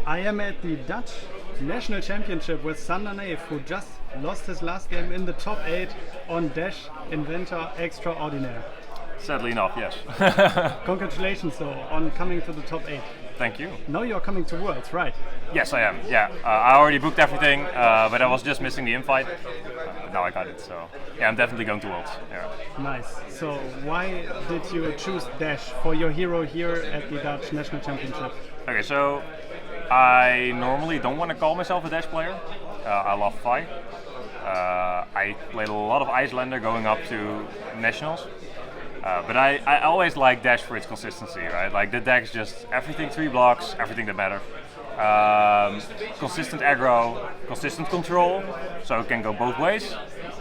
I am at the Dutch National Championship with Sander Neeft, who just lost his last game in the top 8 on Dash Inventor Extraordinaire. Sadly enough, yes. Congratulations though on coming to the top 8. Thank you. Now you're coming to Worlds, right? Yes, I am. Yeah, I already booked everything, but I was just missing the invite. Now I got it, so yeah, I'm definitely going to Worlds. Yeah. Nice. So why did you choose Dash for your hero here at the Dutch National Championship? Okay, so I normally don't want to call myself a Dash player. I love Fi. I played a lot of Icelander going up to Nationals. But I always like Dash for its consistency, right? Like the deck's just everything 3 blocks, everything that matters. Consistent aggro, consistent control, so it can go both ways.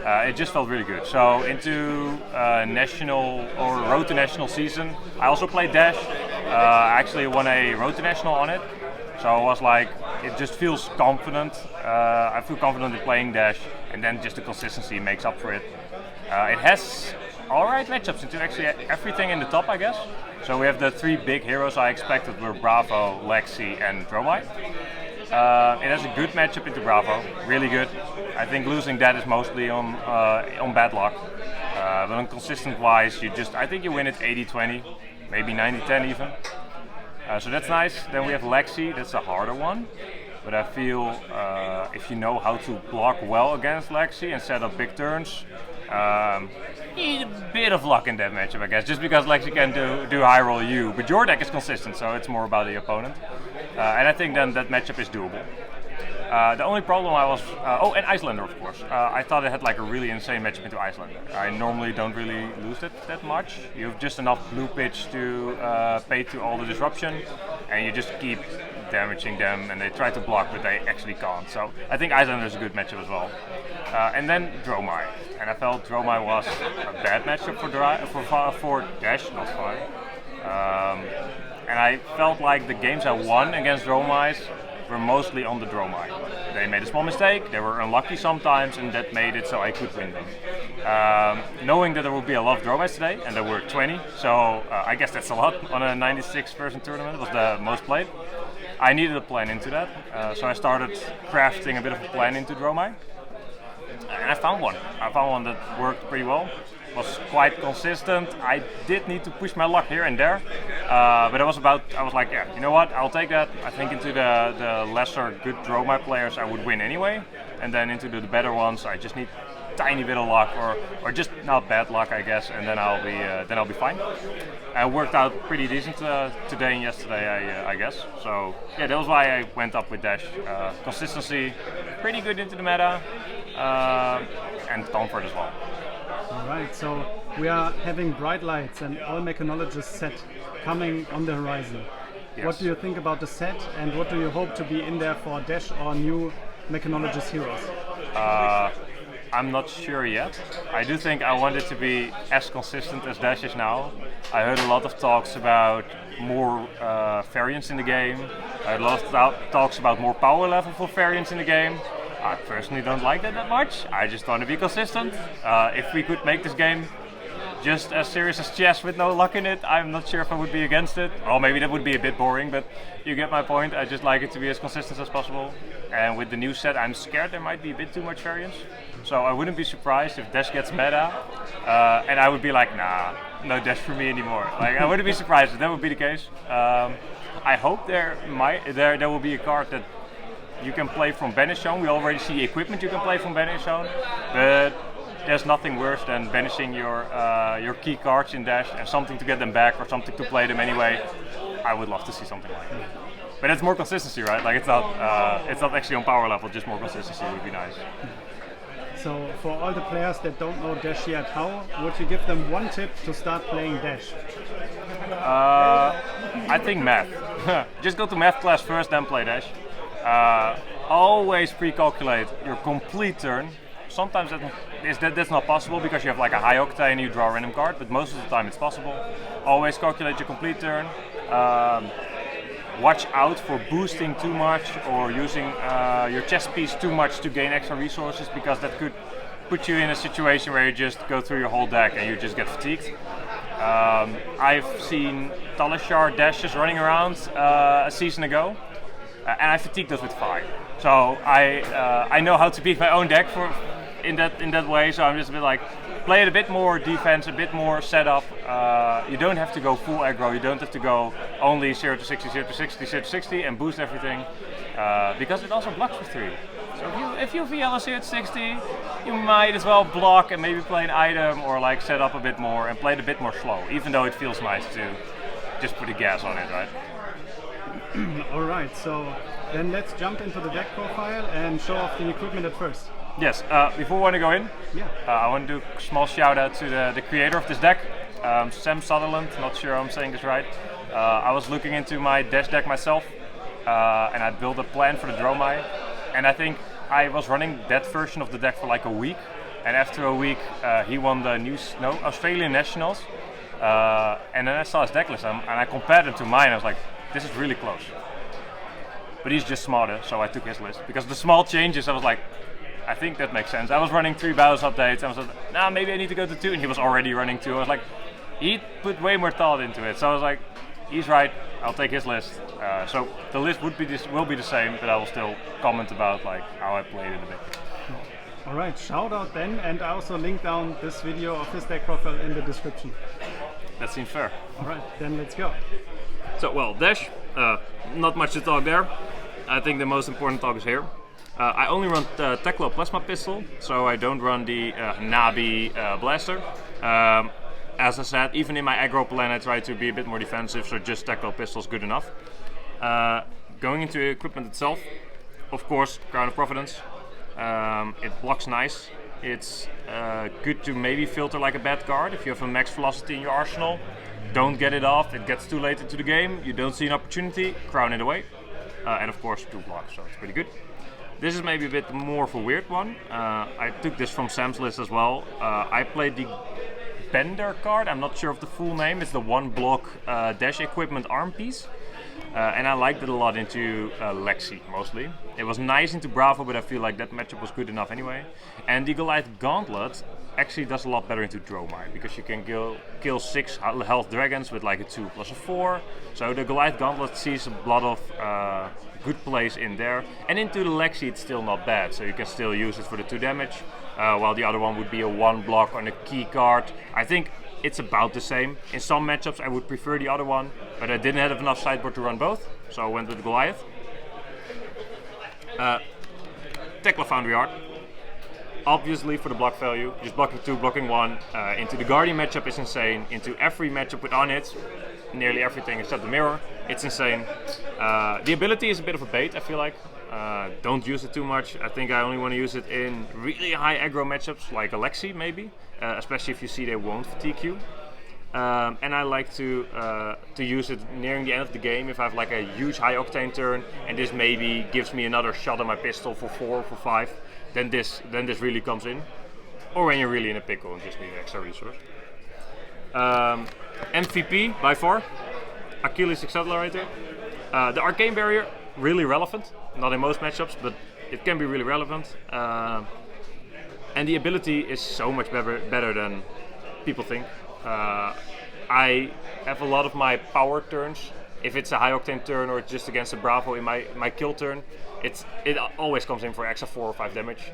It just felt really good. So into national or road to national season, I also played Dash. I actually won a road to national on it. So I was like, it just feels confident. I feel confident in playing Dash, and then just the consistency makes up for it. It has alright matchups into actually everything in the top, I guess. So we have the 3 big heroes I expected were Bravo, Lexi, and Dromai. It has a good matchup into Bravo, really good. I think losing that is mostly on bad luck. But on consistent wise, I think you win it 80-20, maybe 90-10 even. So that's nice. Then we have Lexi, that's a harder one. But I feel if you know how to block well against Lexi and set up big turns, you need a bit of luck in that matchup, I guess, just because Lexi can do high roll you. But your deck is consistent, so it's more about the opponent. And I think then that matchup is doable. The only problem I was... and Icelander, of course. I thought it had like a really insane matchup into Icelander. I normally don't really lose it that much. You have just enough blue pitch to pay to all the disruption, and you just keep damaging them, and they try to block, but they actually can't. So I think Icelander is a good matchup as well. And then Dromai. And I felt Dromai was a bad matchup for Dash, not fine. And I felt like the games I won against Dromai's were mostly on the Dromai. They made a small mistake, they were unlucky sometimes, and that made it so I could win them. Knowing that there would be a lot of Dromais today, and there were 20, so I guess that's a lot on a 96-person tournament. It was the most played. I needed a plan into that, so I started crafting a bit of a plan into Dromai. And I found one. That worked pretty well. Was quite consistent. I did need to push my luck here and there, but I was like, yeah, you know what? I'll take that. I think into the lesser good Dromai players I would win anyway, and then into the better ones I just need tiny bit of luck or just not bad luck, I guess, and then I'll be fine. It worked out pretty decent today and yesterday, I guess. So yeah, that was why I went up with Dash. Consistency, pretty good into the meta, and comfort as well. Alright, so we are having bright lights and all mechanologists set coming on the horizon. Yes. What do you think about the set, and what do you hope to be in there for Dash or new mechanologist heroes? I'm not sure yet. I do think I want it to be as consistent as Dash is now. I heard a lot of talks about more variants in the game. I heard a lot of talks about more power level for variants in the game. I personally don't like that much. I just want to be consistent. If we could make this game just as serious as chess with no luck in it, I'm not sure if I would be against it. Well, maybe that would be a bit boring, but you get my point. I just like it to be as consistent as possible. And with the new set, I'm scared there might be a bit too much variance. So I wouldn't be surprised if Dash gets meta, and I would be like, nah, no Dash for me anymore. Like, I wouldn't be surprised if that would be the case. I hope there will be a card that you can play from Banish Zone. We already see equipment you can play from Banish Zone, but there's nothing worse than banishing your key cards in Dash and something to get them back or something to play them anyway. I would love to see something like that. But it's more consistency, right? Like it's not actually on power level, just more consistency would be nice. So for all the players that don't know Dash yet, how would you give them one tip to start playing Dash? I think math. Just go to math class first, then play Dash. Always pre-calculate your complete turn. Sometimes that's not possible because you have like a high octane and you draw a random card, but most of the time it's possible. Always calculate your complete turn. Watch out for boosting too much or using your chess piece too much to gain extra resources, because that could put you in a situation where you just go through your whole deck and you just get fatigued. I've seen Talishar dashes running around a season ago. and I fatigue those with fire. So I know how to beat my own deck in that way. So I'm just a bit like, play it a bit more defense, a bit more setup. You don't have to go full aggro. You don't have to go only 0 to 60, 0 to 60, 0 to 60 and boost everything, because it also blocks for 3. So if you VL a 0 to 60, you might as well block and maybe play an item or like set up a bit more and play it a bit more slow, even though it feels nice to just put the gas on it, right? Alright, so then let's jump into the deck profile and show off the equipment at first. Yes, before we want to go in, I want to do a small shout out to the creator of this deck, Sam Sutherland, not sure I'm saying this right. I was looking into my Dash deck myself, and I built a plan for the Dromai, and I think I was running that version of the deck for like a week, and after a week he won the Australian Nationals, and then I saw his deck list and I compared him to mine. I was like, this is really close. But he's just smarter, so I took his list. Because the small changes, I was like, I think that makes sense. I was running 3 BIOS updates, and I was like, nah, maybe I need to go to 2, and he was already running 2. I was like, he put way more thought into it. So I was like, he's right, I'll take his list. So the list will be the same, but I will still comment about like how I played it a bit. Alright, shout out then, and I also link down this video of his deck profile in the description. That seems fair. Alright, then let's go. So, well, Dash, not much to talk there. I think the most important talk is here. I only run the Teklo Plasma Pistol, so I don't run the Nabi Blaster. As I said, even in my aggro plan I try to be a bit more defensive, so just Teklo Pistol is good enough. Going into equipment itself, of course, Crown of Providence. It blocks nice. It's good to maybe filter like a bad card. If you have a max velocity in your arsenal, don't get it off, it gets too late into the game, you don't see an opportunity, crown it away. And of course 2 blocks, so it's pretty good. This is maybe a bit more of a weird one. I took this from Sam's list as well. I played the Bender card, I'm not sure of the full name, it's the 1 block Dash equipment arm piece. And I liked it a lot into Lexi mostly. It was nice into Bravo, but I feel like that matchup was good enough anyway. And the Goliath Gauntlet actually does a lot better into Dromai, because you can kill 6 health dragons with like a 2 plus a 4. So the Goliath Gauntlet sees a lot of good plays in there. And into the Lexi it's still not bad, so you can still use it for the 2 damage, while the other one would be a 1 block on a key card. I think it's about the same. In some matchups I would prefer the other one, but I didn't have enough sideboard to run both, so I went with Goliath. Tekla Foundry Art. Obviously for the block value, just blocking 2, blocking 1. Into the Guardian matchup is insane. Into every matchup with on it, nearly everything except the mirror, it's insane. The ability is a bit of a bait, I feel like. Don't use it too much. I think I only want to use it in really high aggro matchups like Alexi maybe, especially if you see they won't fatigue you. And I like to use it nearing the end of the game if I have like a huge high octane turn and this maybe gives me another shot on my pistol for 4 or for 5, then this really comes in. Or when you're really in a pickle and just need an extra resource. MVP by far, Achilles Accelerator. The Arcane Barrier, really relevant. Not in most matchups, but it can be really relevant. And the ability is so much better than people think. I have a lot of my power turns. If it's a high octane turn or it's just against a Bravo in my kill turn, it always comes in for extra 4 or 5 damage,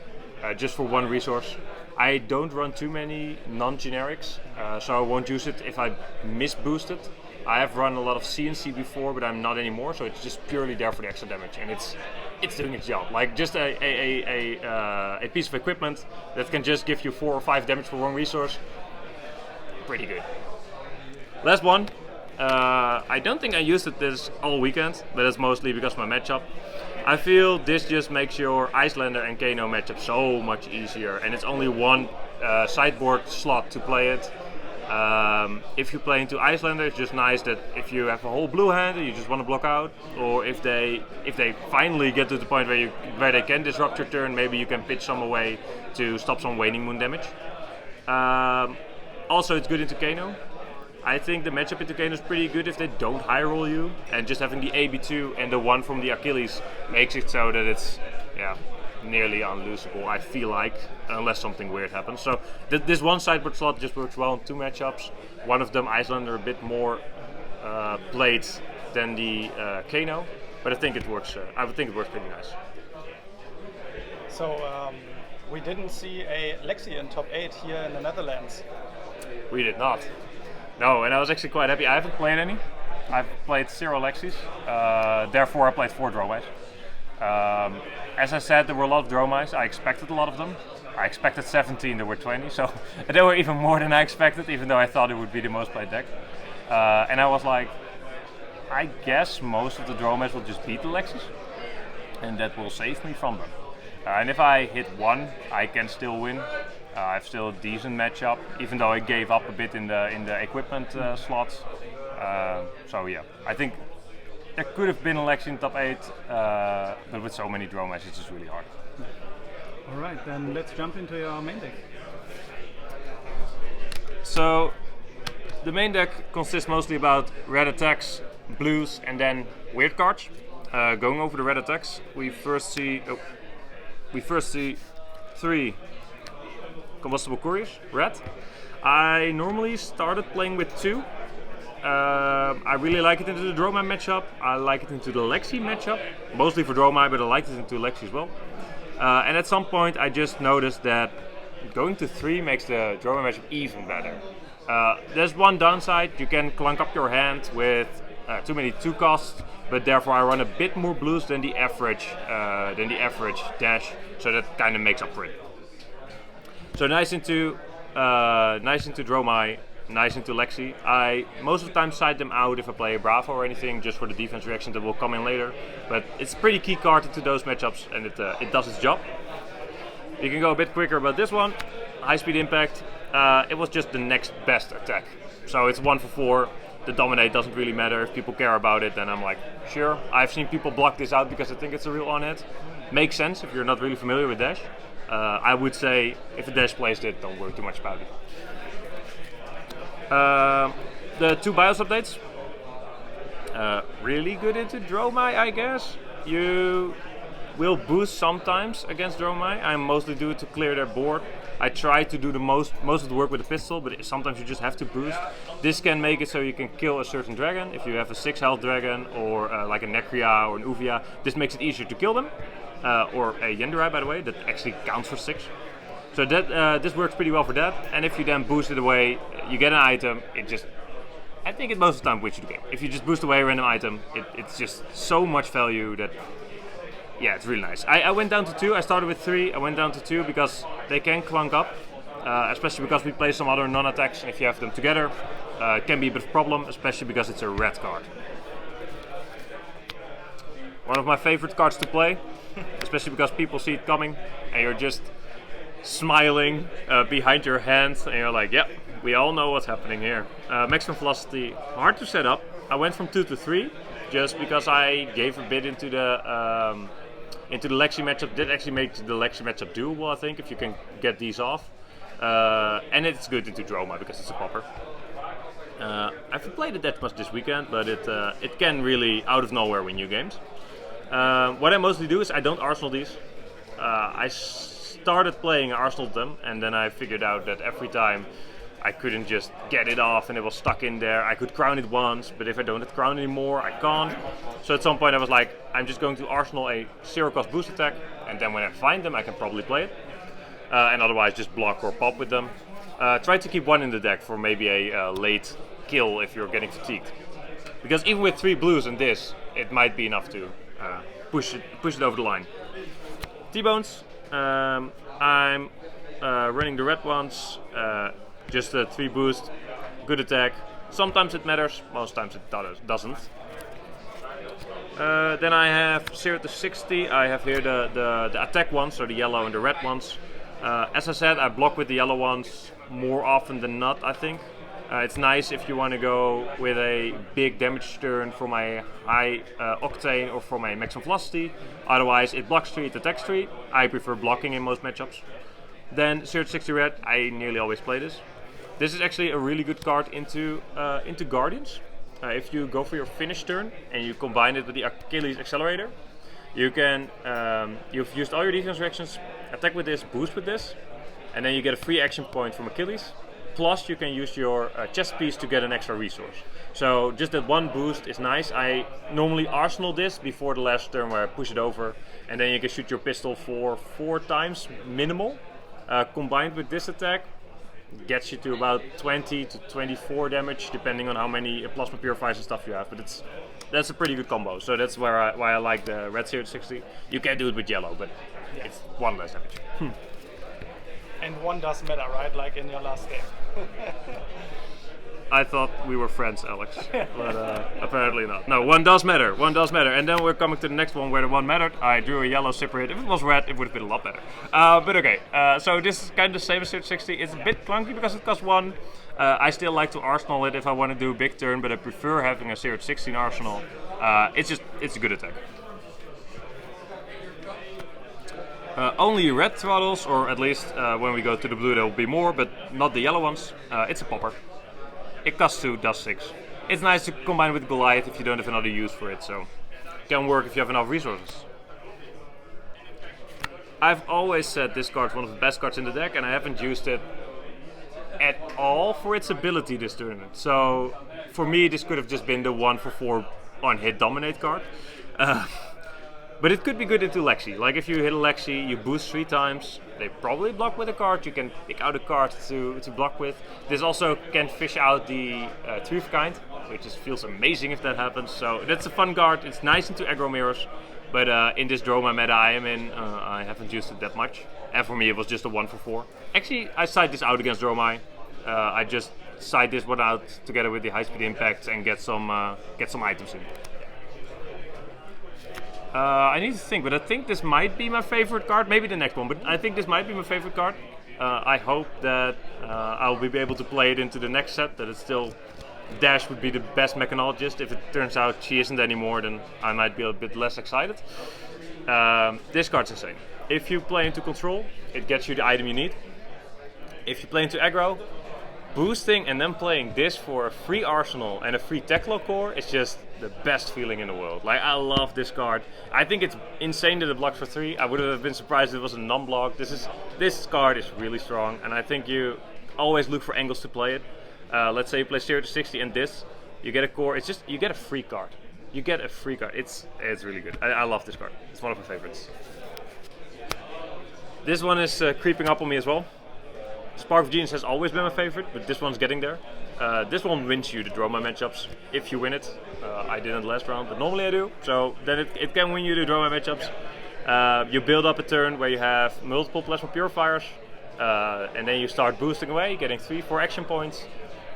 just for 1 resource. I don't run too many non-generics, so I won't use it if I miss-boost it. I have run a lot of CNC before, but I'm not anymore, so it's just purely there for the extra damage, and it's doing its job. Like just a piece of equipment that can just give you 4 or 5 damage for 1 resource. Pretty good. Last one. I don't think I used it this all weekend, but it's mostly because of my matchup. I feel this just makes your Icelander and Kano matchup so much easier, and it's only 1 sideboard slot to play it. If you play into Icelander, it's just nice that if you have a whole blue hand and you just want to block out, or if they finally get to the point where they can disrupt your turn, maybe you can pitch some away to stop some Waning Moon damage. Also, it's good into Kano. I think the matchup into Kano is pretty good if they don't high roll you, and just having the AB2 and the 1 from the Achilles makes it so that it's nearly unlosable, I feel like, unless something weird happens. So this 1 sideboard slot just works well in 2 matchups. One of them Icelander a bit more played than the Kano. but I think it works. I would think it works pretty nice. So we didn't see a Lexi in top 8 here in the Netherlands. We did not. No, and I was actually quite happy. I haven't played any. I've played 0 Lexis, therefore I played 4 Dromais. As I said, there were a lot of Dromais. I expected a lot of them. I expected 17, there were 20, so they were even more than I expected, even though I thought it would be the most played deck. And I was like, I guess most of the Dromais will just beat the Lexis, and that will save me from them. And if I hit 1, I can still win. I have still a decent matchup, even though I gave up a bit in the equipment slots. So yeah, I think there could have been a Lexi in top 8, but with so many Dromais, it's just really hard. All right, then let's jump into your main deck. So the main deck consists mostly about red attacks, blues, and then weird cards. Going over the red attacks, we first see 3 combustible couriers, red. I normally started playing with 2. I really like it into the Dromai matchup. I like it into the Lexi matchup, mostly for Dromai, but I liked it into Lexi as well. And at some point, I just noticed that going to 3 makes the Dromai matchup even better. There's one downside: you can clunk up your hand with too many 2 costs, but therefore I run a bit more blues than the average dash, so that kind of makes up for it. So nice into Dromai, nice into Lexi. I most of the time side them out if I play a Bravo or anything, just for the defense reaction that will come in later. But it's a pretty key card into those matchups, and it does its job. You can go a bit quicker about this one. High speed impact. It was just the next best attack. So it's 1 for 4. The dominate doesn't really matter. If people care about it, then I'm like, sure. I've seen people block this out because I think it's a real on-hit. Makes sense if you're not really familiar with dash. I would say if a dash plays it, don't worry too much about it. The 2 BIOS updates. Really good into Dromai, I guess. You will boost sometimes against Dromai. I mostly do it to clear their board. I try to do the most of the work with the pistol, but sometimes you just have to boost. This can make it so you can kill a certain dragon. If you have a 6 health dragon, or like a Necria or an Uvia, this makes it easier to kill them. Or a Yendurai, by the way, that actually counts for 6. So that this works pretty well for that. And if you then boost it away, you get an item. I think it most of the time wins you the game. If you just boost away a random item, it's just so much value that, yeah, it's really nice. I went down to 2. I started with 3. I went down to 2 because they can clunk up, especially because we play some other non-attacks. And if you have them together, it can be a bit of a problem, especially because it's a red card. One of my favorite cards to play, especially because people see it coming and you're just smiling behind your hands and you're like, yep, we all know what's happening here. Maximum velocity, hard to set up. I went from 2 to 3 just because I gave a bit into the Lexi matchup. Did actually make the Lexi matchup doable, I think, if you can get these off. And it's good into Dromai because it's a popper. I haven't played it that much this weekend, but it can really out of nowhere win you games. What I mostly do is I don't arsenal these. I started playing Arsenal them, and then I figured out that every time I couldn't just get it off and it was stuck in there. I could crown it once, but if I don't have crown anymore, I can't. So at some point I was like, I'm just going to Arsenal a 0-cost boost attack, and then when I find them I can probably play it. And otherwise just block or pop with them. Try to keep 1 in the deck for maybe a late kill if you're getting fatigued. Because even with 3 blues and this, it might be enough to push it over the line. T-bones. I'm running the red ones, just a 3 boost, good attack. Sometimes it matters, most times it doesn't. Then I have 0 to 60. I have here the attack ones, so the yellow and the red ones. As I said, I block with the yellow ones more often than not, I think. It's nice if you want to go with a big damage turn for my high octane or for my maximum velocity. Otherwise, it blocks 3, it attacks 3. I prefer blocking in most matchups. Then 0 to 60 red, I nearly always play this. This is actually a really good card into Guardians. If you go for your finish turn and you combine it with the Achilles Accelerator, you can, you've used all your defense reactions, attack with this, boost with this, and then you get a free action point from Achilles. plus you can use your chest piece to get an extra resource. So just that one boost is nice. I normally arsenal this before the last turn where I push it over, and then you can shoot your pistol for 4 times minimal. Combined with this attack, gets you to about 20 to 24 damage, depending on how many plasma purifiers and stuff you have. But that's a pretty good combo. So that's why I like the red 0-60. You can do it with yellow, but it's 1 less damage. And 1 does matter, right? Like in your last game. I thought we were friends, Alex, but apparently not. No, 1 does matter. 1 does matter. And then we're coming to the next one where the 1 mattered. I drew a yellow super hit. If it was red, it would have been a lot better. But okay, so this is kind of the same as 0-60. It's a bit clunky because it costs 1. I still like to arsenal it if I want to do a big turn, but I prefer having a 0-16 arsenal. It's a good attack. Only red throttles, or at least when we go to the blue there will be more, but not the yellow ones. It's a popper. It costs 2, does 6. It's nice to combine with Goliath if you don't have another use for it, so it can work if you have enough resources. I've always said this card's one of the best cards in the deck, and I haven't used it at all for its ability this tournament. So for me this could have just been the 1-for-4 on-hit dominate card. But it could be good into Lexi. Like if you hit a Lexi, you boost 3 times, they probably block with a card, you can pick out a card to block with. This also can fish out the 3 of kind, which just feels amazing if that happens. So that's a fun card, it's nice into aggro mirrors, but in this Dromai meta I am in, I haven't used it that much. And for me it was just a 1-for-4. Actually, I side this out against Dromai. I just side this one out together with the high speed impacts and get some items in. I need to think, but I think this might be my favorite card. Maybe the next one, but I think this might be my favorite card. I hope that I'll be able to play it into the next set, that it's still Dash would be the best mechanologist. If it turns out she isn't anymore, then I might be a bit less excited. This card's insane. If you play into control, it gets you the item you need. If you play into aggro, boosting and then playing this for a free arsenal and a free Decklist core is just the best feeling in the world. Like, I love this card. I think it's insane that it blocks for 3. I would have been surprised if it was a non-block. This card is really strong, and I think you always look for angles to play it. Let's say you play 0-60 and this, you get a core. It's just, you get a free card. You get a free card. It's really good. I love this card. It's one of my favorites. This one is creeping up on me as well. Spark of Genius has always been my favorite, but this one's getting there. This one wins you the Dromai matchups if you win it. I didn't last round, but normally I do. So then it can win you the Dromai matchups. You build up a turn where you have multiple plasma purifiers, and then you start boosting away, getting 3-4 action points,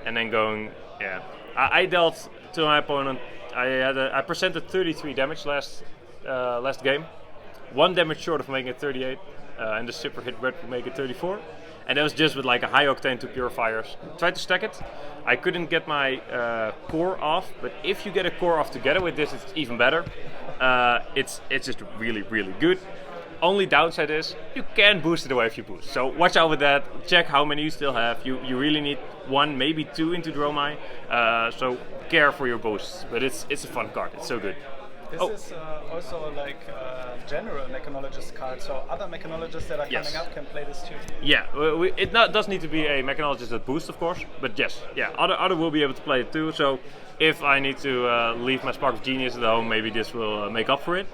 and then going. Yeah, I dealt to my opponent. I presented 33 damage last game, 1 damage short of making it 38, and the super hit red would make it 34. And that was just with like a high octane 2 purifiers. Tried to stack it. I couldn't get my core off, but if you get a core off together with this, it's even better. It's just really, really good. Only downside is you can boost it away if you boost. So watch out with that. Check how many you still have. You really need 1, maybe 2 into Dromai. So care for your boosts. But it's a fun card. It's so good. This is also like a general mechanologist card, so other mechanologists that are coming up can play this too. Yeah, it does need to be a mechanologist that boosts, of course, but yes, yeah, other will be able to play it too. So if I need to leave my Spark of Genius at home, maybe this will make up for it.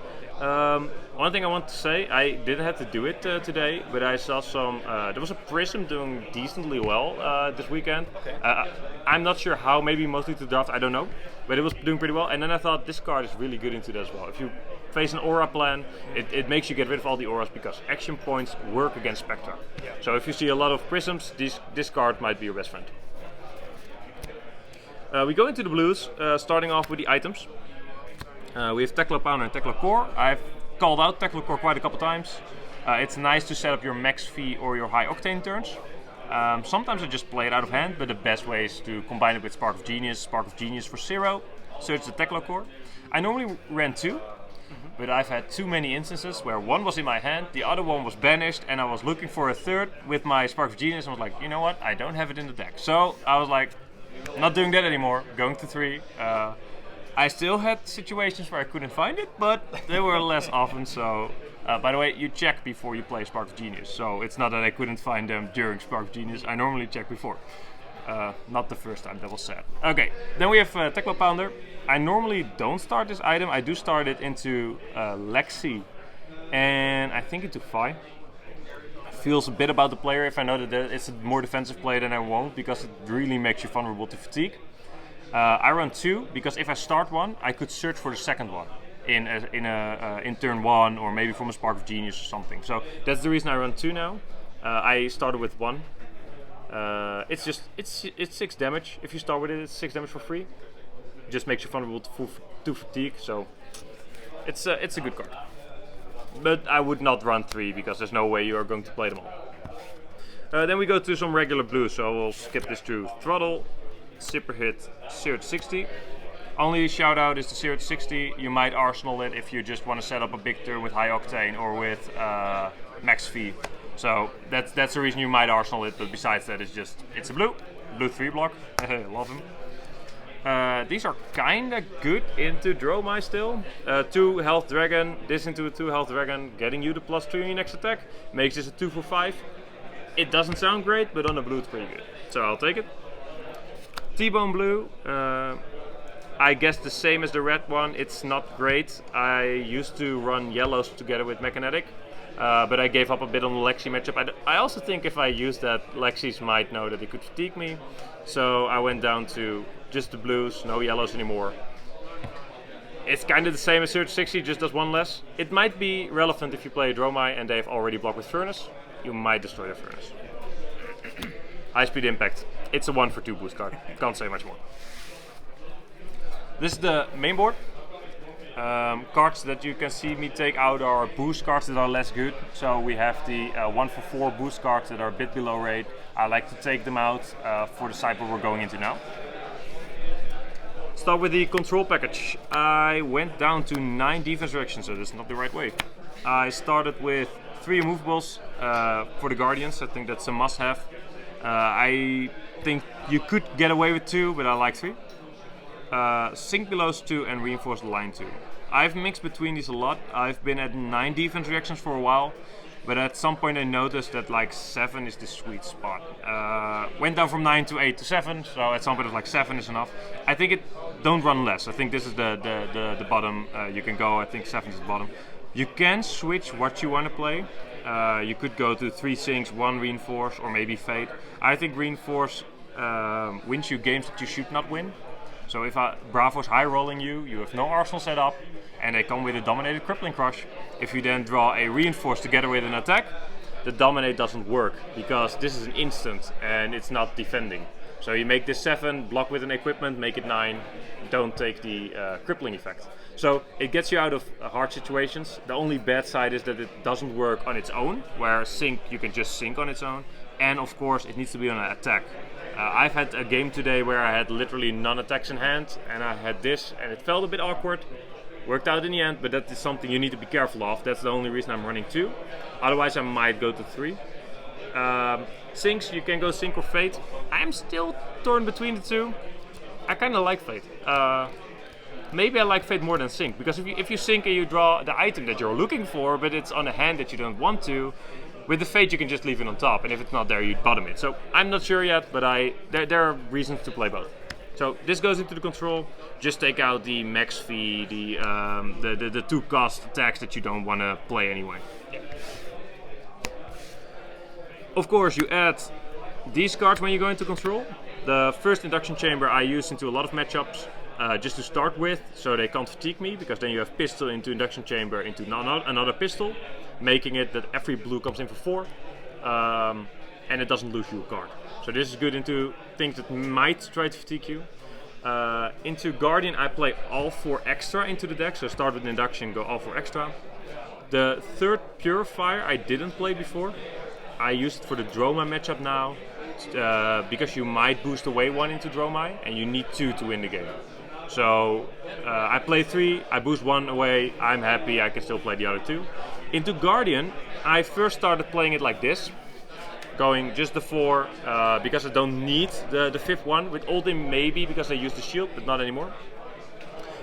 One thing I want to say, I didn't have to do it today, but I saw some. There was a Prism doing decently well this weekend. Okay. I'm not sure how, maybe mostly to draft, I don't know, but it was doing pretty well. And then I thought this card is really good into that as well. If you face an aura plan, it makes you get rid of all the auras because action points work against Spectra. Yeah. So if you see a lot of Prisms, this card might be your best friend. We go into the blues, starting off with the items. We have Decklist Pounder and Decklist Core. I've called out Decklist Core quite a couple times. It's nice to set up your max fee or your high octane turns. Sometimes I just play it out of hand, but the best way is to combine it with Spark of Genius for 0, search the Decklist Core. I normally ran 2, but I've had too many instances where 1 was in my hand, the other one was banished, and I was looking for a 3rd with my Spark of Genius, and I was like, you know what, I don't have it in the deck. So I was like, not doing that anymore, going to 3. I still had situations where I couldn't find it, but they were less often, so... by the way, you check before you play Spark of Genius, so it's not that I couldn't find them during Spark of Genius, I normally check before. Not the first time, that was sad. Okay, then we have Tecmo Pounder. I normally don't start this item. I do start it into Lexi and I think into Fi. Feels a bit about the player. If I know that it's a more defensive play, then I won't, because it really makes you vulnerable to fatigue. I run 2 because if I start one, I could search for the second one in turn 1 or maybe from a Spark of Genius or something. So that's the reason I run 2 now. I started with 1. It's 6 damage. If you start with it, it's 6 damage for free. Just makes you vulnerable to fatigue. So it's a good card. But I would not run 3 because there's no way you are going to play them all. Then we go to some regular blues, so we'll skip this through. Throttle, Super Hit, 0 to 60. Only shout out is the 0 to 60. You might arsenal it if you just want to set up a big turn with high octane or with max V. So that's the reason you might arsenal it, but besides that it's a blue 3 block. Love him. These are kinda good into Dromai still. 2 health dragon, this into a 2 health dragon, getting you the +2 in your next attack. Makes this a 2 for 5. It doesn't sound great, but on a blue it's pretty good. So I'll take it. T-Bone blue, I guess the same as the red one. It's not great. I used to run yellows together with Mechanetic, but I gave up a bit on the Lexi matchup. I also think if I used that, Lexis might know that it could fatigue me. So I went down to just the blues, no yellows anymore. It's kind of the same as 0 to 60, just does 1 less. It might be relevant if you play Dromai and they've already blocked with Furnace. You might destroy the Furnace. High speed impact. It's a 1 for 2 boost card. Can't say much more. This is the main board. Cards that you can see me take out are boost cards that are less good. So we have the 1 for 4 boost cards that are a bit below rate. I like to take them out for the cycle we're going into now. Start with the control package. I went down to 9 defense reactions, so that's not the right way. I started with 3 immovables for the Guardians. I think that's a must-have. I think you could get away with 2, but I like 3. Sink Belows 2 and Reinforced Line 2. I've mixed between these a lot. I've been at 9 defense reactions for a while, but at some point I noticed that like 7 is the sweet spot. Went down from 9 to 8 to 7, so at some point it was like 7 is enough. I think don't run less. I think this is the bottom you can go. I think 7 is the bottom. You can switch what you want to play. You could go to 3 sinks, 1 reinforce, or maybe fade. I think reinforce wins you games that you should not win. So if Bravo's high rolling you have no arsenal set up, and they come with a dominated crippling crush. If you then draw a reinforce together with an attack, the dominate doesn't work because this is an instant and it's not defending. So you make this 7, block with an equipment, make it 9, don't take the crippling effect. So it gets you out of hard situations. The only bad side is that it doesn't work on its own, where sync you can just sync on its own, and of course it needs to be on an attack. I've had a game today where I had literally none attacks in hand, and I had this, and it felt a bit awkward. Worked out in the end, but that is something you need to be careful of. That's the only reason I'm running 2. Otherwise I might go to 3. Sinks, you can go Sync or Fate. I'm still torn between the 2. I kind of like Fate. Maybe I like Fate more than Sync, because if you Sync and you draw the item that you're looking for, but it's on a hand that you don't want to, with the Fate you can just leave it on top, and if it's not there you bottom it. So I'm not sure yet, but there are reasons to play both. So this goes into the control. Just take out the max fee, the 2 cost attacks that you don't want to play anyway. Of course, you add these cards when you go into control. The first induction chamber I use into a lot of matchups just to start with, so they can't fatigue me, because then you have pistol into induction chamber into another pistol, making it that every blue comes in for 4, and it doesn't lose you a card. So this is good into things that might try to fatigue you. Into Guardian I play all 4 extra into the deck, so start with induction, go all 4 extra. The third Purifier I didn't play before. I used it for the Dromai matchup now, because you might boost away 1 into Dromai, and you need 2 to win the game. So I play 3, I boost 1 away, I'm happy, I can still play the other 2. Into Guardian, I first started playing it like this, going just the 4, because I don't need the 5th one. With Ultim maybe, because I use the shield, but not anymore.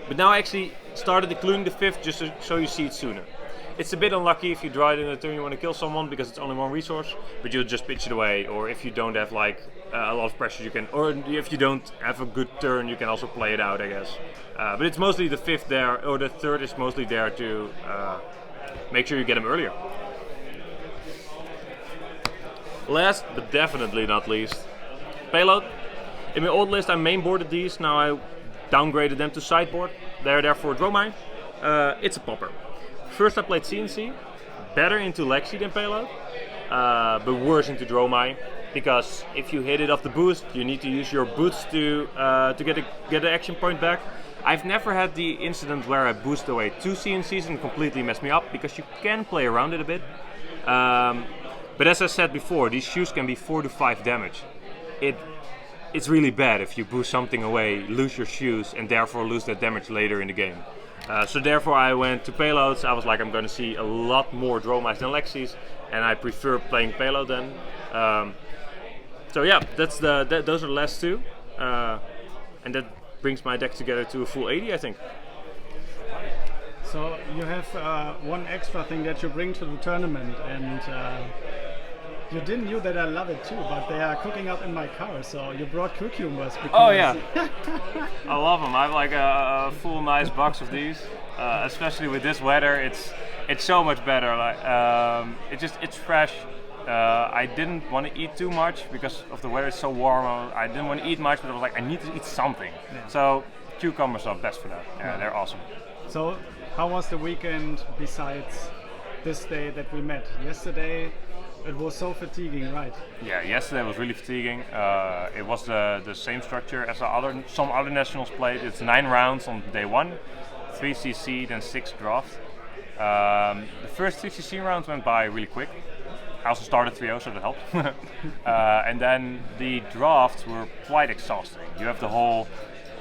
But now I actually started including the 5th just so you see it sooner. It's a bit unlucky if you draw it in a turn you want to kill someone because it's only one resource, but you'll just pitch it away. Or if you don't have like a lot of pressure, you can, or if you don't have a good turn, you can also play it out, I guess. But it's mostly the fifth there, or the third is mostly there to make sure you get them earlier. Last but definitely not least, payload. In my old list I mainboarded these, now I downgraded them to sideboard. They're there for Dromai. It's a popper. First I played CNC, better into Lexi than payload, but worse into Dromai, because if you hit it off the boost, you need to use your boots to get an action point back. I've never had the incident where I boost away 2 CNCs and completely mess me up, because you can play around it a bit. But as I said before, these shoes can be 4 to 5 damage. It's really bad if you boost something away, lose your shoes, and therefore lose that damage later in the game. So therefore I went to payloads. I was like, I'm going to see a lot more Dromais than Lexis, and I prefer playing payload then. So yeah, those are the last two, and that brings my deck together to a full 80, I think. So you have one extra thing that you bring to the tournament, and you didn't know that I love it too, but they are cooking up in my car, so you brought cucumbers. Oh yeah, I love them. I have like a full nice box of these, especially with this weather. It's so much better. Like it's fresh. I didn't want to eat too much because of the weather. It's so warm. I didn't want to eat much, but I was like, I need to eat something. Yeah. So cucumbers are best for that. Yeah, they're awesome. So how was the weekend besides this day that we met? Yesterday it was so fatiguing, right? Yeah, yesterday was really fatiguing. It was the same structure as some other nationals played. It's 9 rounds on day 1, 3 CC, then 6 draft. The first 3 CC rounds went by really quick. I also started 3-0, so that helped. And then the drafts were quite exhausting. You have the whole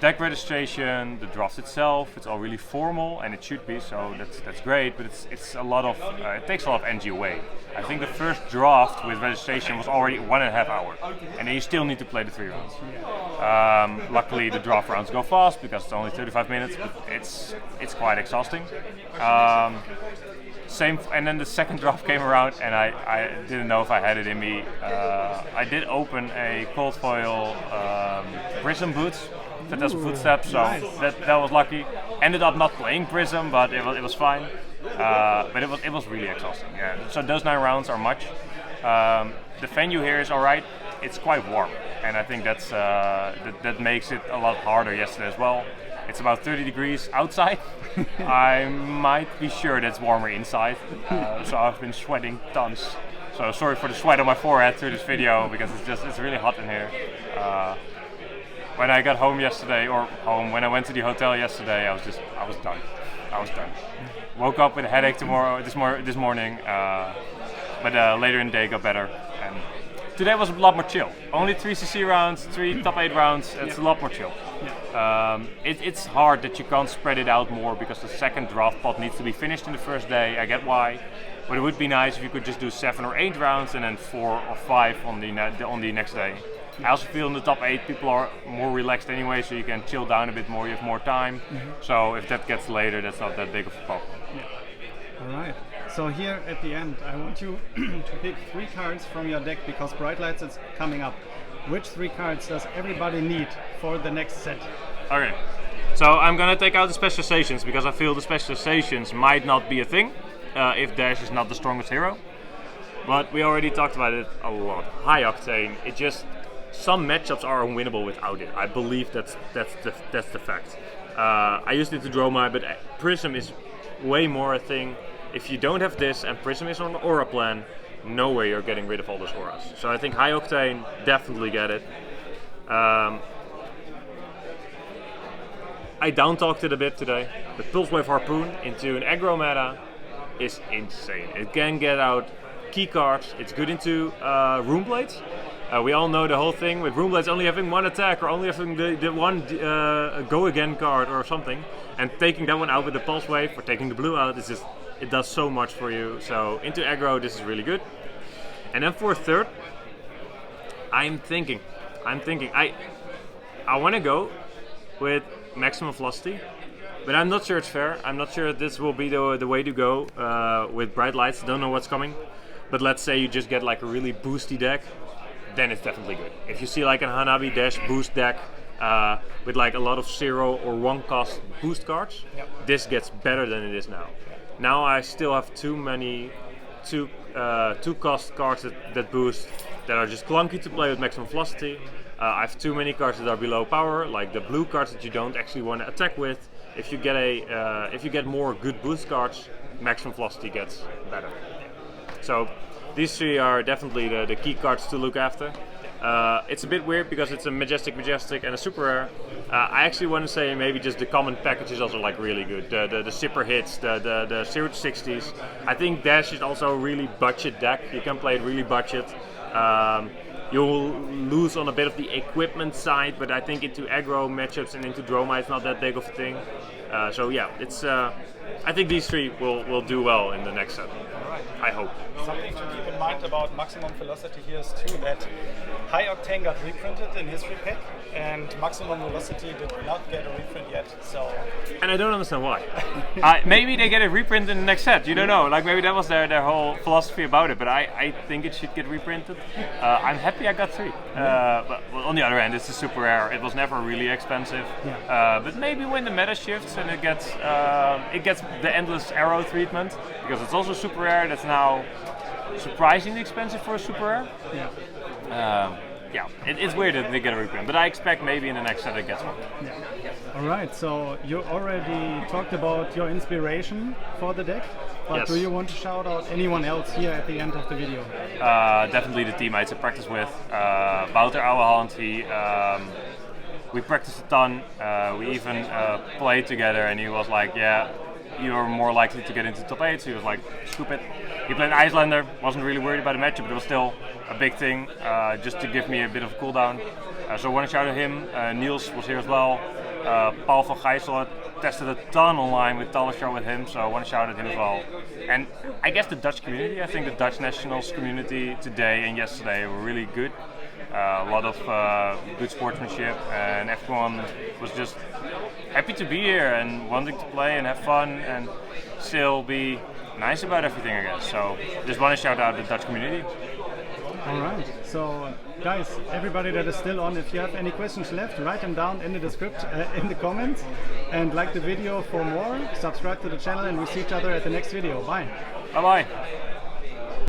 deck registration, the draft itself. It's all really formal, and it should be, so that's great. But it's a lot of it takes a lot of energy away. I think the first draft with registration was already 1.5 hours, and then you still need to play the 3 rounds. Luckily, the draft rounds go fast because it's only 35 minutes, but it's quite exhausting. And then the second draft came around, and I didn't know if I had it in me. I did open a cold foil Prism boots. Fantastic Footsteps, so nice. that was lucky. Ended up not playing Prism, but it was fine. But it was really exhausting. Yeah. So those 9 rounds are much. The venue here is alright. It's quite warm, and I think that makes it a lot harder yesterday as well. It's about 30 degrees outside. I might be sure that's warmer inside. So I've been sweating tons. So sorry for the sweat on my forehead through this video, because it's really hot in here. When I got home yesterday, when I went to the hotel yesterday, I was done. I was done. Woke up with a headache this morning, but later in the day got better. And today was a lot more chill. Only 3 CC rounds, 3 top 8 rounds. It's a lot more chill. Yeah. It's hard that you can't spread it out more because the second draft pot needs to be finished in the first day. I get why, but it would be nice if you could just do 7 or 8 rounds and then 4 or 5 on the next day. I also feel in the top 8 people are more relaxed anyway, so you can chill down a bit more, you have more time. So if that gets later, that's not that big of a problem. Yeah. Alright, so here at the end, I want you to pick 3 cards from your deck, because Bright Lights is coming up. Which 3 cards does everybody need for the next set? Okay, so I'm gonna take out the specializations, because I feel the specializations might not be a thing if Dash is not the strongest hero. But we already talked about it a lot. High Octane, some matchups are unwinnable without it. I believe that's the fact. I used it to Dromai, but Prism is way more a thing. If you don't have this and Prism is on the aura plan, no way you're getting rid of all those auras. So I think High Octane, definitely get it. I down-talked it a bit today. The Pulse Wave Harpoon into an aggro meta is insane. It can get out key cards. It's good into Rune Blades. We all know the whole thing with Rune Blades only having 1 attack, or only having the one go again card or something, and taking that one out with the Pulse Wave or taking the blue out is just, it does so much for you. So into aggro, this is really good. And then for third, I'm thinking I want to go with Maximum Velocity But I'm not sure it's fair. I'm not sure this will be the way to go with bright lights. Don't know what's coming. But let's say you just get like a really boosty deck, then it's definitely good. If you see like a Hanabi Dash boost deck with like a lot of 0 or 1 cost boost cards, this gets better than it is now. Now I still have too many 2 cost cards that boost that are just clunky to play with maximum velocity. I have too many cards that are below power, like the blue cards that you don't actually want to attack with. If you get more good boost cards, maximum velocity gets better. So these 3 are definitely the key cards to look after. It's a bit weird because it's a Majestic, and a Super Rare. I actually want to say maybe just the common package is also like really good. The Zipper hits, the 0-60s. I think Dash is also a really budget deck. You can play it really budget. You'll lose on a bit of the equipment side, but I think into aggro matchups and into Dromai it's not that big of a thing. So yeah, it's. I think these 3 will do well in the next set. I hope. Something to keep in mind about maximum velocity here is too that High Octane got reprinted in his repack, and maximum velocity did not get a reprint yet. So. And I don't understand why. Maybe they get a reprint in the next set. You don't know. Like maybe that was their whole philosophy about it. But I think it should get reprinted. I'm happy I got 3. But on the other hand, it's a super rare. It was never really expensive. But maybe when the meta shifts and it gets the endless arrow treatment, because it's also super rare. That's now surprisingly expensive for a super rare. It's weird that they get a reprint, but I expect maybe in the next set it gets one. Alright, so you already talked about your inspiration for the deck, but do you want to shout out anyone else here at the end of the video? Definitely the teammates I practice with. Wouter Ouwehand, we practiced a ton, we even played together, and he was like, you're more likely to get into top 8, so he was like, stupid. He played Icelander, wasn't really worried about the matchup, but it was still a big thing, just to give me a bit of a cooldown. So I want to shout out him. Niels was here as well. Paul van Gijsel tested a ton online with Talishar with him, so I want to shout out him as well. And I guess the Dutch community, I think the Dutch Nationals community today and yesterday were really good. A lot of good sportsmanship, and everyone was just happy to be here and wanting to play and have fun and still be nice about everything, I guess. So just want to shout out the Dutch community. Alright, so guys, everybody that is still on, if you have any questions left, write them down in the description, in the comments, and like the video for more, subscribe to the channel, and we'll see each other at the next video. Bye! Bye bye!